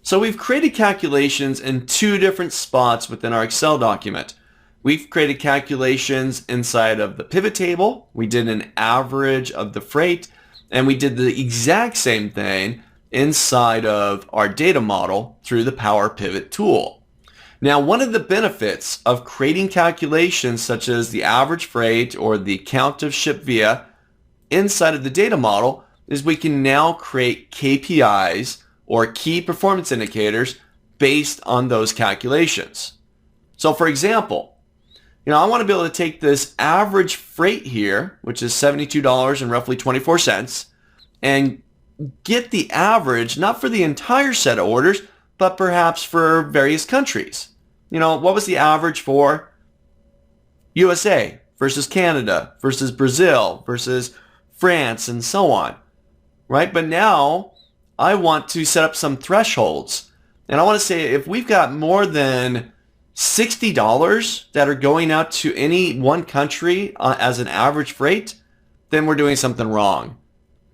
So we've created calculations in two different spots within our Excel document. We've created calculations inside of the pivot table. We did an average of the freight, and we did the exact same thing inside of our data model through the PowerPivot tool. Now, one of the benefits of creating calculations such as the average freight or the count of ship via inside of the data model is we can now create KPIs or key performance indicators based on those calculations. So for example, I want to be able to take this average freight here, which is $72 and roughly 24 cents, and get the average, not for the entire set of orders, but perhaps for various countries. What was the average for USA versus Canada versus Brazil versus France and so on, right? But now I want to set up some thresholds. And I want to say if we've got more than $60 that are going out to any one country as an average freight, then we're doing something wrong.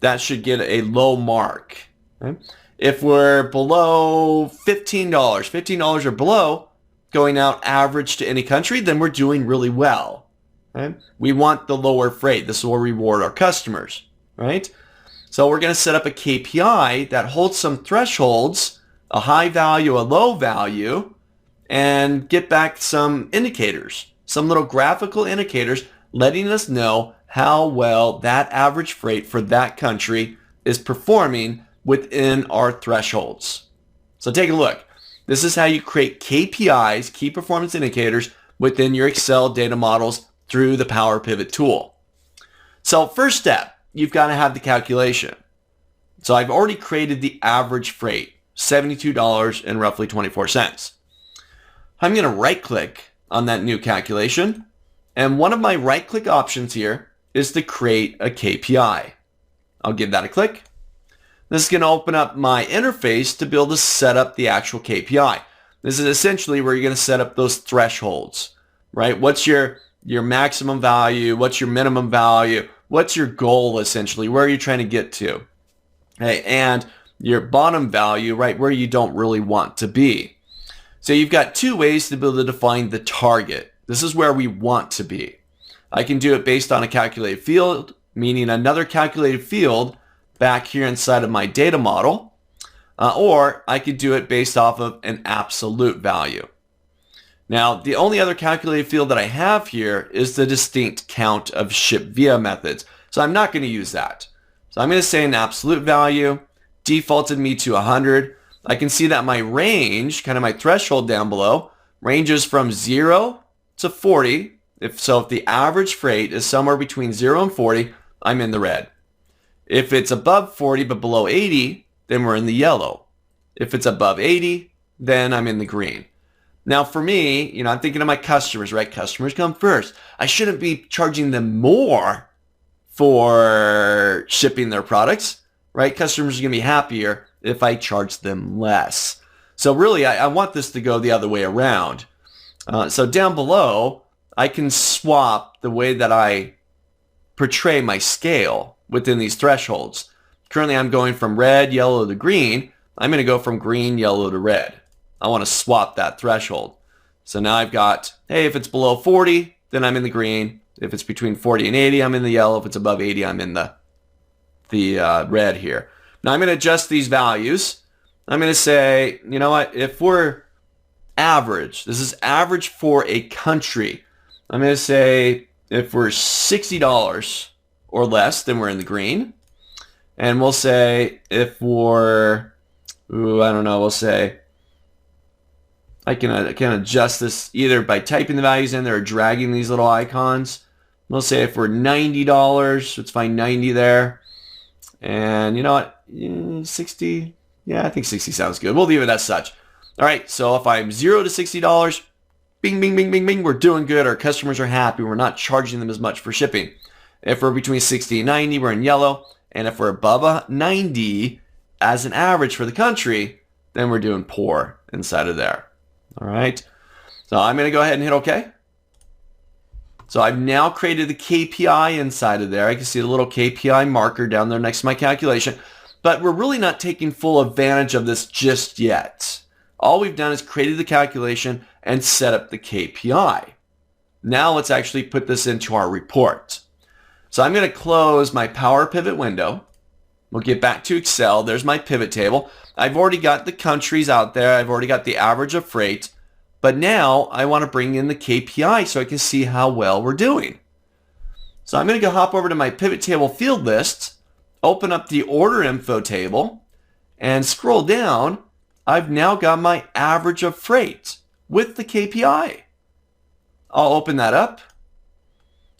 That should get a low mark. Okay? If we're below $15 or below going out average to any country, then we're doing really well. Okay? We want the lower freight. This will reward our customers, right? So we're going to set up a KPI that holds some thresholds, a high value, a low value, and get back some indicators, some little graphical indicators letting us know how well that average freight for that country is performing within our thresholds. So take a look. This is how you create KPIs, key performance indicators, within your Excel data models through the PowerPivot tool. So first step, you've got to have the calculation. So I've already created the average freight, $72 and roughly 24 cents. I'm going to right click on that new calculation. And one of my right click options here is to create a KPI. I'll give that a click. This is going to open up my interface to be able to set up the actual KPI. This is essentially where you're going to set up those thresholds, right? What's your maximum value? What's your minimum value? What's your goal essentially? Where are you trying to get to? Okay, and your bottom value, right, where you don't really want to be. So you've got two ways to be able to define the target. This is where we want to be. I can do it based on a calculated field, meaning another calculated field back here inside of my data model, or I could do it based off of an absolute value. Now, the only other calculated field that I have here is the distinct count of ship via methods. So I'm not going to use that. So I'm going to say an absolute value, defaulted me to 100. I can see that my range, kind of my threshold down below, ranges from 0 to 40. If the average freight is somewhere between 0 and 40, I'm in the red. If it's above 40 but below 80, then we're in the yellow. If it's above 80, then I'm in the green. Now for me, I'm thinking of my customers, right? Customers come first. I shouldn't be charging them more for shipping their products, right? Customers are going to be happier if I charge them less. So really, I want this to go the other way around. So down below, I can swap the way that I portray my scale within these thresholds. Currently, I'm going from red, yellow to green. I'm going to go from green, yellow to red. I want to swap that threshold. So now I've got, hey, if it's below 40, then I'm in the green. If it's between 40 and 80, I'm in the yellow. If it's above 80, I'm in the red here. Now I'm going to adjust these values. I'm going to say, you know what, if we're average, this is average for a country. I'm going to say if we're $60 or less, then we're in the green. And we'll say if we're, we'll say, I can adjust this either by typing the values in there or dragging these little icons. We'll say if we're $90, let's find 90 there. And you know what? 60. Yeah, I think 60 sounds good. We'll leave it as such. All right, so if I'm $0 to $60, bing, bing, bing, bing, bing, we're doing good. Our customers are happy. We're not charging them as much for shipping. If we're between 60 and 90, we're in yellow. And if we're above 90 as an average for the country, then we're doing poor inside of there. All right, so I'm going to go ahead and hit OK. So I've now created the KPI inside of there. I can see the little KPI marker down there next to my calculation. but we're really not taking full advantage of this just yet. All we've done is created the calculation and set up the KPI. Now let's actually put this into our report. So I'm going to close my PowerPivot window. We'll get back to Excel. There's my pivot table. I've already got the countries out there. I've already got the average of freight. But now I want to bring in the KPI so I can see how well we're doing. So I'm going to go hop over to my pivot table field list, open up the order info table, and scroll down. I've now got my average of freight with the KPI. I'll open that up.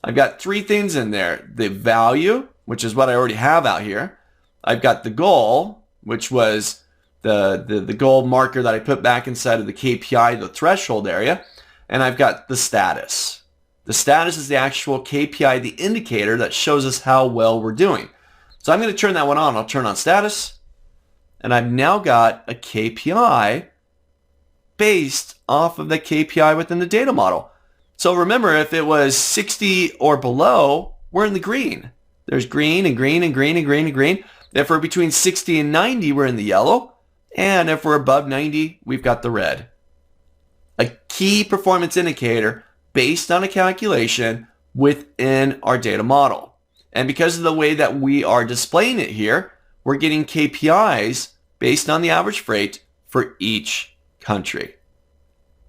I've got three things in there. The value, which is what I already have out here. I've got the goal, which was the goal marker that I put back inside of the KPI, the threshold area. And I've got the status. The status is the actual KPI, the indicator that shows us how well we're doing. So I'm going to turn that one on. I'll turn on status. And I've now got a KPI based off of the KPI within the data model. So remember, if it was 60 or below, we're in the green. There's green and green and green and green and green. If we're between 60 and 90, we're in the yellow. And if we're above 90, we've got the red. A key performance indicator based on a calculation within our data model. And because of the way that we are displaying it here, we're getting KPIs based on the average freight for each country.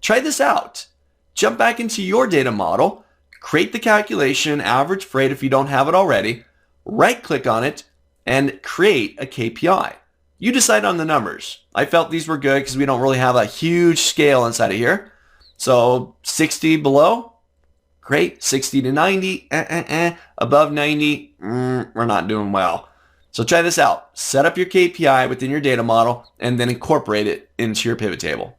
Try this out. Jump back into your data model, create the calculation, average freight if you don't have it already, right-click on it, and create a KPI. You decide on the numbers. I felt these were good because we don't really have a huge scale inside of here. So 60 below, great. 60 to 90, above 90, we're not doing well. So try this out. Set up your KPI within your data model and then incorporate it into your pivot table.